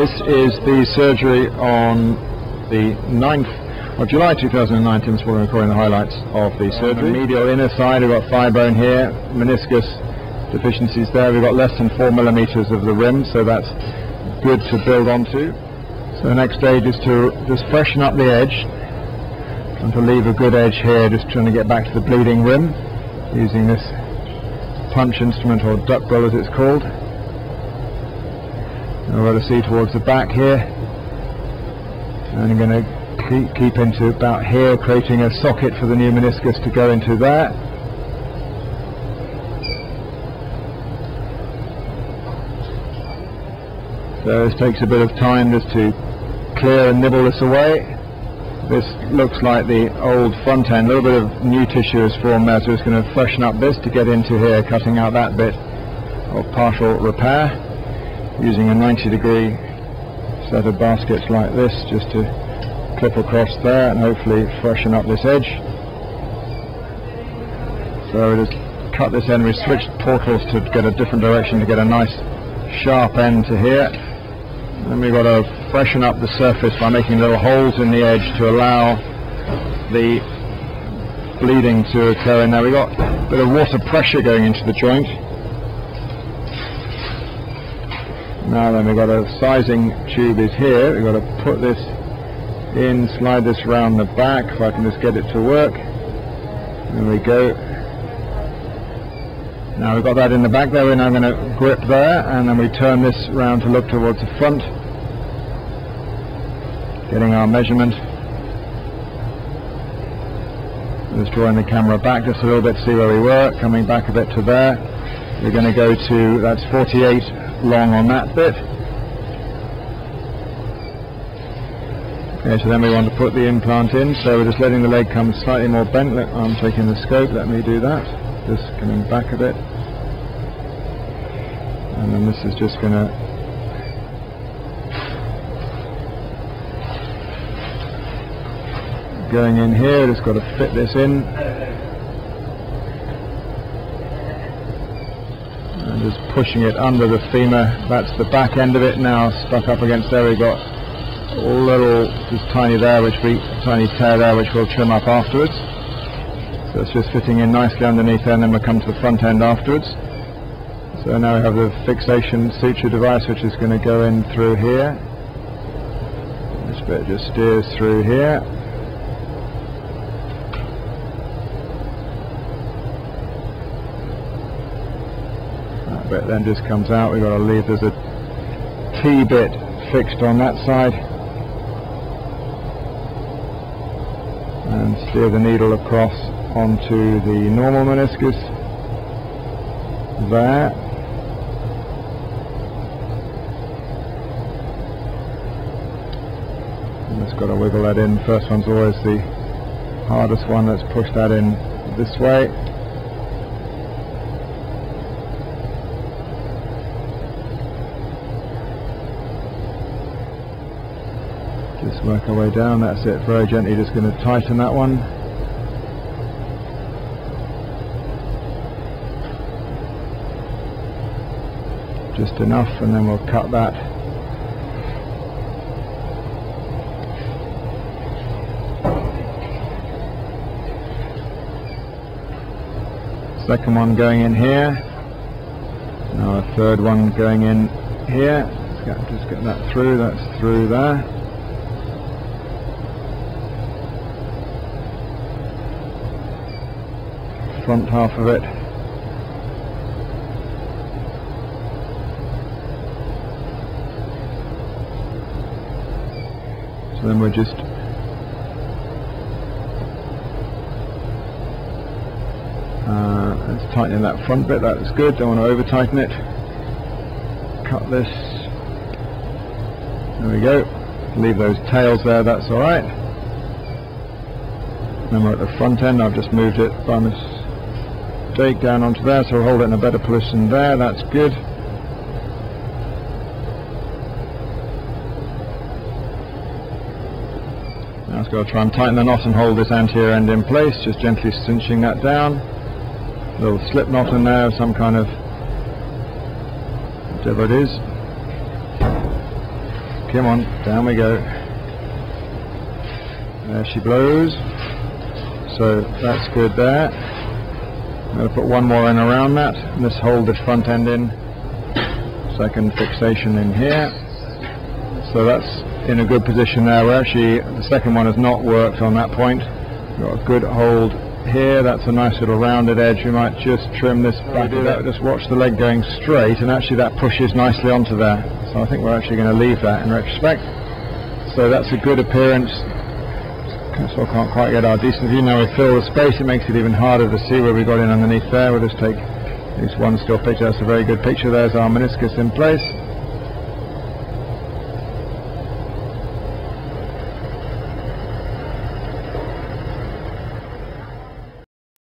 This is the surgery on the 9th of July 2019. We're recording the highlights of the surgery. On the medial inner side, we've got thigh bone here, meniscus deficiencies there. We've got less than 4 millimeters of the rim, so that's good to build onto. So the next stage is to just freshen up the edge, and to leave a good edge here, just trying to get back to the bleeding rim using this punch instrument, or duck bill as it's called. I've got to see towards the back here, and I'm going to keep into about here, creating a socket for the new meniscus to go into there. So this takes a bit of time just to clear and nibble this away. This looks like the old front end, a little bit of new tissue is formed there, so it's going to freshen up this to get into here, cutting out that bit of partial repair, using a 90-degree set of baskets like this just to clip across there and hopefully freshen up this edge. So we just cut this end, we switched portals to get a different direction to get a nice sharp end to here. Then we've got to freshen up the surface by making little holes in the edge to allow the bleeding to occur in there. We've got a bit of water pressure going into the joint. Now then, we've got a sizing tube is here. We've got to put this in, slide this round the back, if I can just get it to work. There we go. Now we've got that in the back there, we're now going to grip there, and then we turn this round to look towards the front, getting our measurement. Just drawing the camera back just a little bit to see where we were, coming back a bit to there. We're going to go to, that's 48 long on that bit. Okay, so then we want to put the implant in, so we're just letting the leg come slightly more bent. I'm taking the scope, let me do that. Just coming back a bit. And then this is just going to going in here, just got to fit this in. And just pushing it under the femur. That's the back end of it now, stuck up against there. We've got a little, just tiny there, tiny tear there, which we'll trim up afterwards. So it's just fitting in nicely underneath there, and then we'll come to the front end afterwards. So now we have the fixation suture device, which is going to go in through here. This bit just steers through here. That bit then just comes out. We've got to leave, there's a T-bit fixed on that side. And steer the needle across onto the normal meniscus there. And just got to wiggle that in. First one's always the hardest one. Let's push that in this way. Just work our way down, that's it, very gently just going to tighten that one. Just enough, and then we'll cut that. Second one going in here. Now a third one going in here. Just get that through, that's through there. Front half of it. So then we're just let's tighten that front bit, that's good, don't want to over tighten it. Cut this, there we go, leave those tails there, that's alright. Then we're at the front end, I've just moved it by mistake down onto there, so we'll hold it in a better position there, that's good. Now I've got to try and tighten the knot and hold this anterior end in place, just gently cinching that down. A little slip knot in there, some kind of, whatever it is. Come on, down we go. There she blows. So that's good there. I'm going to put one more in around that, and just hold this front end in. Second fixation in here. So that's in a good position there. We're actually, the second one has not worked on that point. We've got a good hold here. That's a nice little rounded edge. We might just trim this back a bit. Just watch the leg going straight, and actually that pushes nicely onto there. So I think we're actually going to leave that in retrospect. So that's a good appearance. So I can't quite get our decent view. Now we fill the space, it makes it even harder to see where we got in underneath there. We'll just take at least one still picture. That's a very good picture. There's our meniscus in place.